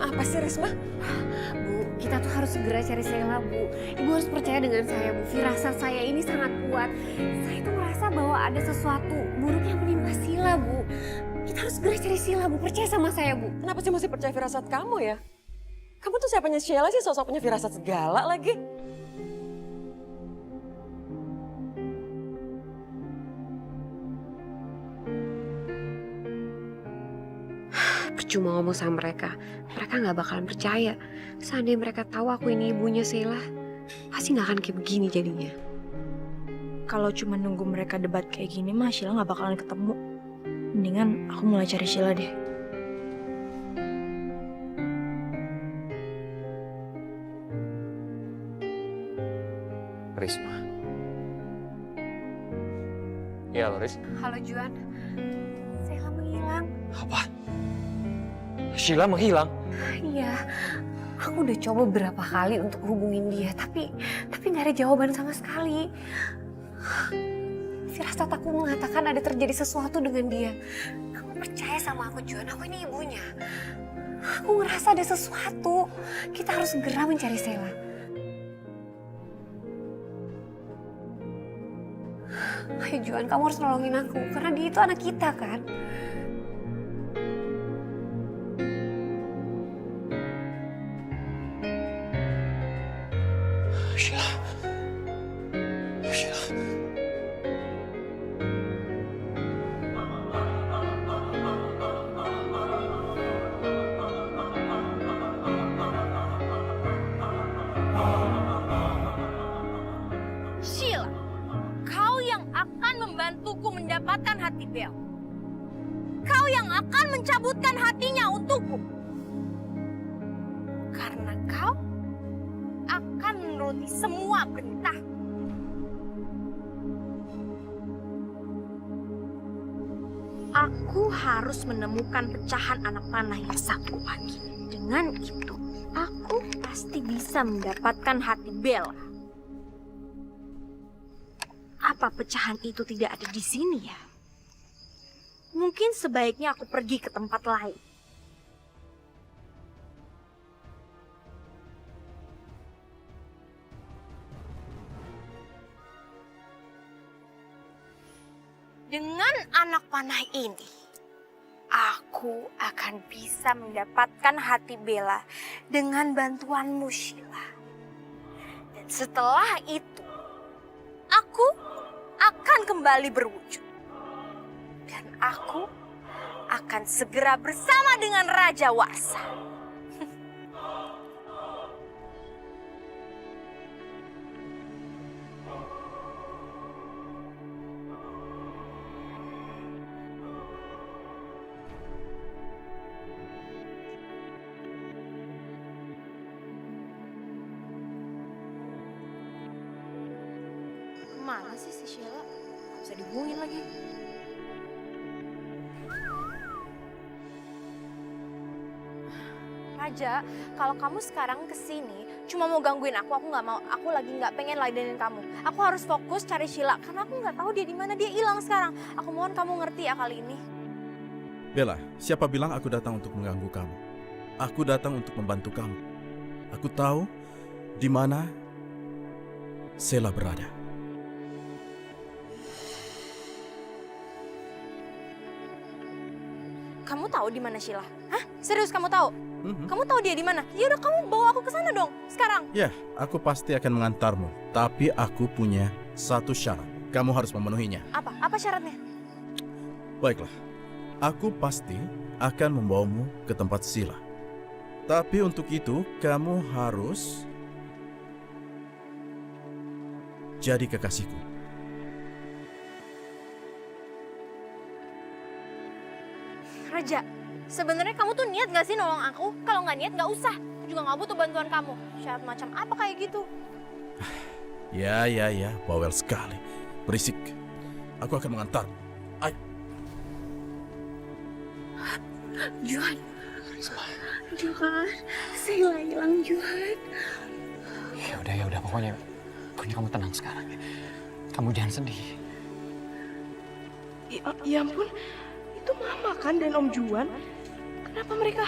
Apa sih Risma? Bu, kita tuh harus segera cari Sheila, Bu. Ibu harus percaya dengan saya, Bu. Firasat saya ini sangat kuat. Saya tuh merasa bahwa ada sesuatu buruk yang menimpa Sheila, Bu. Kita harus segera cari Sheila, Bu. Percaya sama saya, Bu. Kenapa sih mesti percaya firasat kamu ya? Kamu tuh siapanya Sheila sih, sosok punya firasat segala lagi. Percuma ngomong sama mereka. Mereka nggak bakalan percaya. Seandainya mereka tahu aku ini ibunya Sheila, pasti nggak akan kayak begini jadinya. Kalau cuma nunggu mereka debat kayak gini mah Sheila nggak bakalan ketemu. Mendingan aku mulai cari Sheila deh. Risma. Iya loh, Ris. Halo Juan, Sheila menghilang. Apa? Sheila menghilang? Iya, aku udah coba beberapa kali untuk hubungin dia, tapi nggak ada jawaban sama sekali. Firasat aku mengatakan ada terjadi sesuatu dengan dia. Kamu percaya sama aku, Juan? Aku ini ibunya. Aku ngerasa ada sesuatu. Kita harus segera mencari Sheila. Ayo Juan, kamu harus nolongin aku, karena dia itu anak kita kan. Sheila. Sheila. Sheila, kau yang akan membantuku mendapatkan hati Bel. Kau yang akan mencabutkan hatinya untukku. Karena kau akan menuruti semua perintah. Aku harus menemukan pecahan anak panah yang Sabtu pagi. Dengan itu, aku pasti bisa mendapatkan hati Bella. Apa pecahan itu tidak ada di sini ya? Mungkin sebaiknya aku pergi ke tempat lain. Dengan anak panah ini, aku akan bisa mendapatkan hati Bella dengan bantuanmu, Sheila. Dan setelah itu, aku akan kembali berwujud. Dan aku akan segera bersama dengan Raja Warsa. Kemana sih si Sheila? Gak bisa dihubungin lagi. Raja, kalau kamu sekarang kesini cuma mau gangguin aku nggak mau. Aku lagi nggak pengen ladenin kamu. Aku harus fokus cari Sheila karena aku nggak tahu dia di mana. Dia hilang sekarang. Aku mohon kamu ngerti ya kali ini. Bella, siapa bilang aku datang untuk mengganggu kamu? Aku datang untuk membantu kamu. Aku tahu di mana Sheila berada. Kamu tahu di mana Sheila? Hah? Serius kamu tahu? Kamu tahu dia di mana? Ya udah kamu bawa aku ke sana dong sekarang. Ya, aku pasti akan mengantarmu. Tapi aku punya satu syarat. Kamu harus memenuhinya. Apa? Apa syaratnya? Baiklah, aku pasti akan membawamu ke tempat Sheila. Tapi untuk itu, kamu harus jadi kekasihku. Raja, sebenarnya kamu tuh niat gak sih nolong aku? Kalau nggak niat nggak usah. Aku juga nggak butuh bantuan kamu. Syarat macam apa kayak gitu? Ya, bawel sekali. Berisik. Aku akan mengantarmu. Ayo. Juan, Juan, Sheila hilang Juan. Ya udah, pokoknya kamu tenang sekarang ya. Kamu jangan sedih. Ya ampun, itu Mama kan dan Om Juan. Kenapa mereka?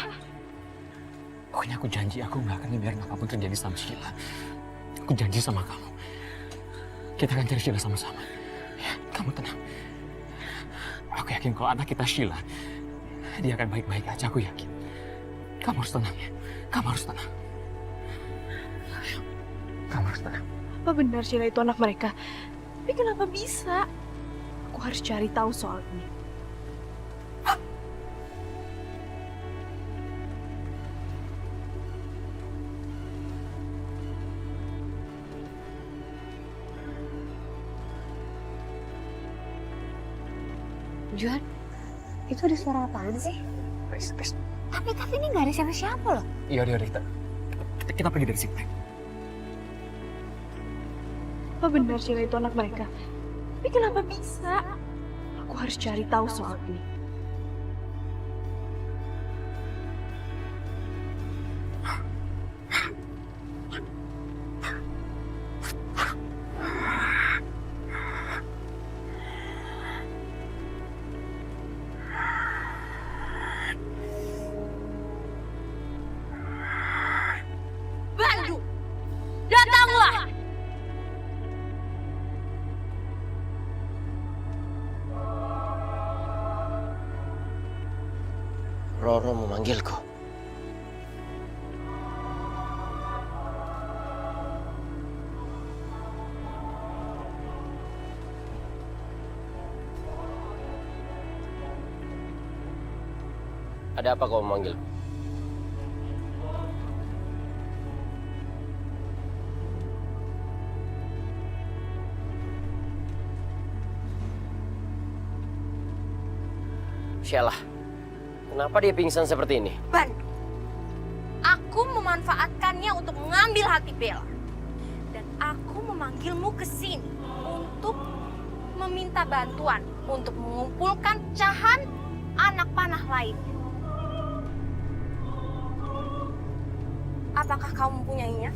Pokoknya aku janji aku nggak akan ngebiarin apapun terjadi sama Sheila. Aku janji sama kamu. Kita akan cari Sheila sama-sama. Ya, kamu tenang. Aku yakin kalau anak kita Sheila, dia akan baik-baik aja, aku yakin. Kamu harus tenang ya. Kamu harus tenang. Kamu harus tenang. Apa benar Sheila itu anak mereka? Tapi kenapa bisa? Aku harus cari tahu soal ini. Juan, itu ada suara apaan sih? Ris. Tapi ini nggak ada siapa-siapa loh. Yaudah, kita pergi dari sini. Apa benar Sheila itu anak mereka? Tapi kenapa bisa? Aku harus cari tahu soal ini. Bandung, datanglah. Roro memanggilku. Ada apa kau memanggilku? Sheila, kenapa dia pingsan seperti ini? Bandung, aku memanfaatkannya untuk mengambil hati Bella. Dan aku memanggilmu ke sini untuk meminta bantuan untuk mengumpulkan cahan anak panah lainnya. Apakah kau mempunyainya?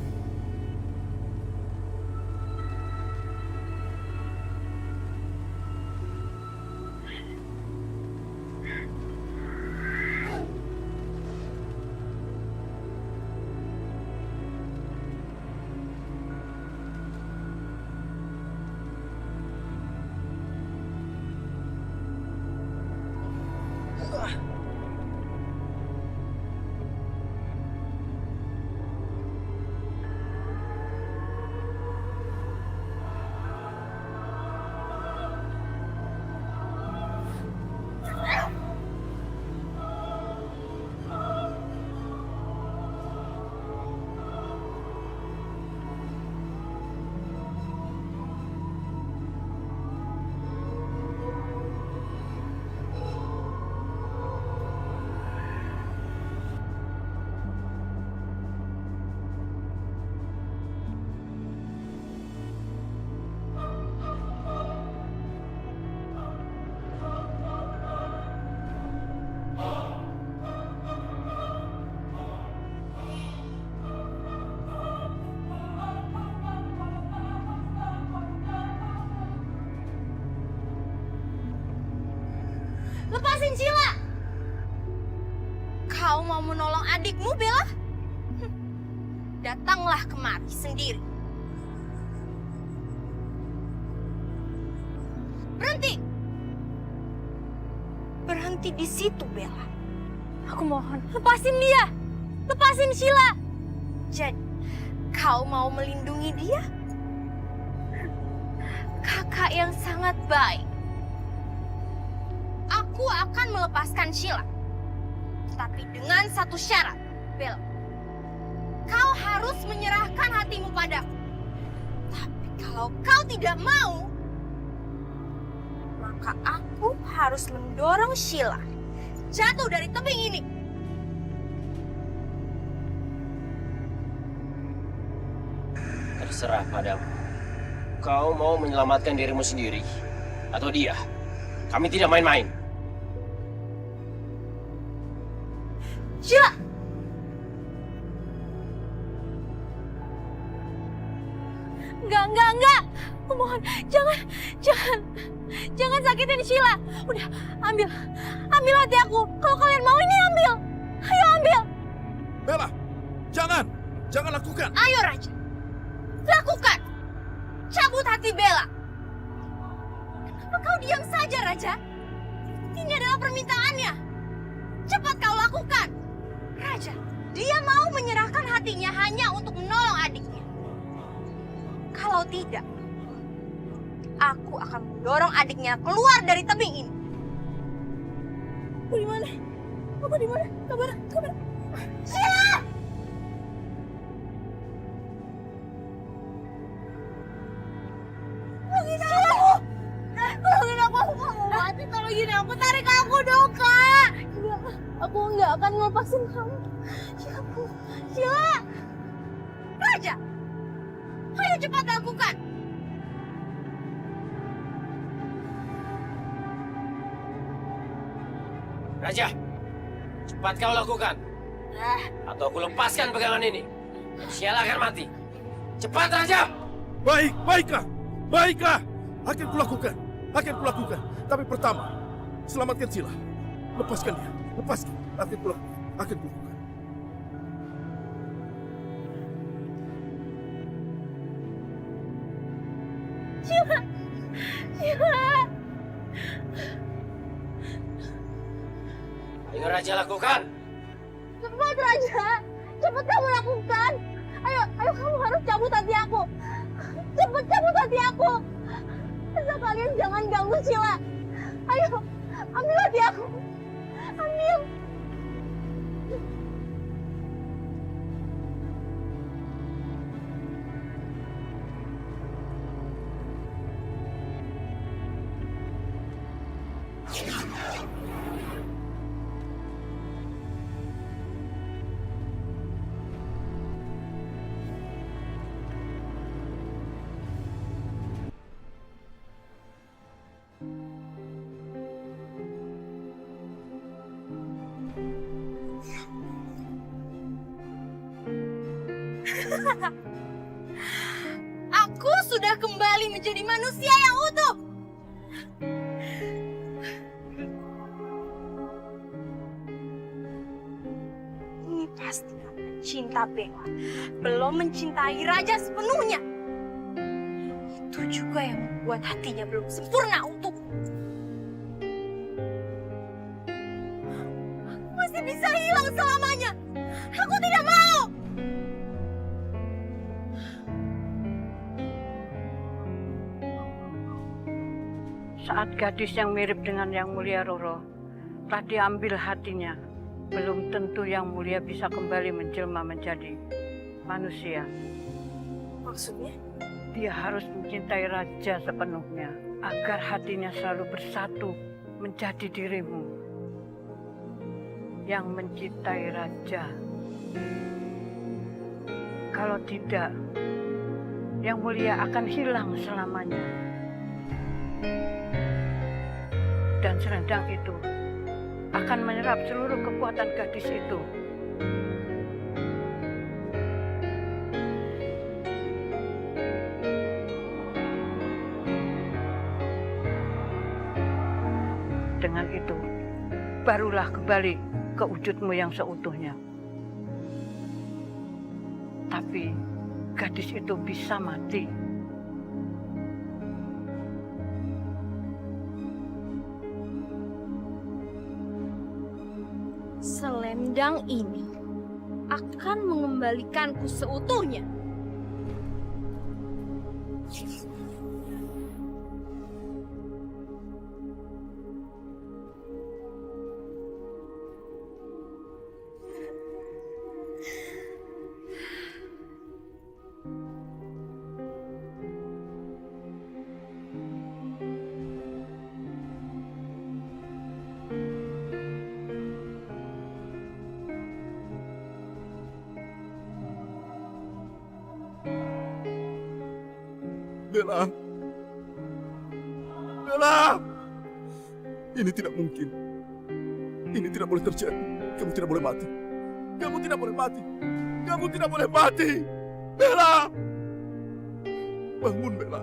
Lepasin Sheila! Kau mau menolong adikmu, Bella? Datanglah kemari sendiri. Berhenti! Berhenti di situ, Bella. Aku mohon, lepasin dia! Lepasin Sheila! Jadi, kau mau melindungi dia? Kakak yang sangat baik. Aku akan melepaskan Sheila. Tapi dengan satu syarat, Bella. Kau harus menyerahkan hatimu padaku. Tapi kalau kau tidak mau, maka aku harus mendorong Sheila jatuh dari tebing ini. Terserah padamu. Kau mau menyelamatkan dirimu sendiri atau dia? Kami tidak main-main. Sheila! Enggak. Kumohon, jangan sakitin Sheila. Udah, ambil hati aku. Kalau kalian mau ini ambil. Ayo ambil. Bella, lakukan? Raja, dia mau menyerahkan hatinya hanya untuk menolong adiknya. Kalau tidak, aku akan mendorong adiknya keluar dari tebing ini. Aku di mana? Aku di mana? Kabar. Sheila! Tolongin aku mau mati, tolongin aku, tarik aku dong, Kak. Aku nggak akan ngelepasin kamu. Sheila! Raja, ayo cepat lakukan. Raja, cepat kau lakukan. Atau aku lepaskan pegangan ini. Sheila akan mati. Cepat, Raja! Baiklah. Akan kulakukan. Tapi pertama, selamatkan Sheila. Lepaskan dia. Akan kulakukan. Ayo Raja, lakukan. Cepat, Raja. Cepat kamu lakukan. Ayo kamu harus cabut hati aku. Cepat cabut hati aku. Asal kalian jangan ganggu Sheila. Ayo, ambil hati aku. Ambil. Aku sudah kembali menjadi manusia yang utuh. Ini pasti karena cinta Bella belum mencintai Raja sepenuhnya. Itu juga yang membuat hatinya belum sempurna untuk. Aku masih bisa hilang selamanya. Aku tidak mau. Saat gadis yang mirip dengan Yang Mulia Roro telah diambil hatinya, belum tentu Yang Mulia bisa kembali menjelma menjadi manusia. Maksudnya? Dia harus mencintai Raja sepenuhnya, agar hatinya selalu bersatu menjadi dirimu. Yang mencintai Raja. Kalau tidak, Yang Mulia akan hilang selamanya. Dan selendang itu akan menyerap seluruh kekuatan gadis itu. Dengan itu, barulah kembali ke wujudmu yang seutuhnya. Tapi gadis itu bisa mati. Selendang ini akan mengembalikanku seutuhnya. Bella! Ini tidak mungkin. Ini tidak boleh terjadi. Kamu tidak boleh mati. Kamu tidak boleh mati. Bella! Bangun, Bella.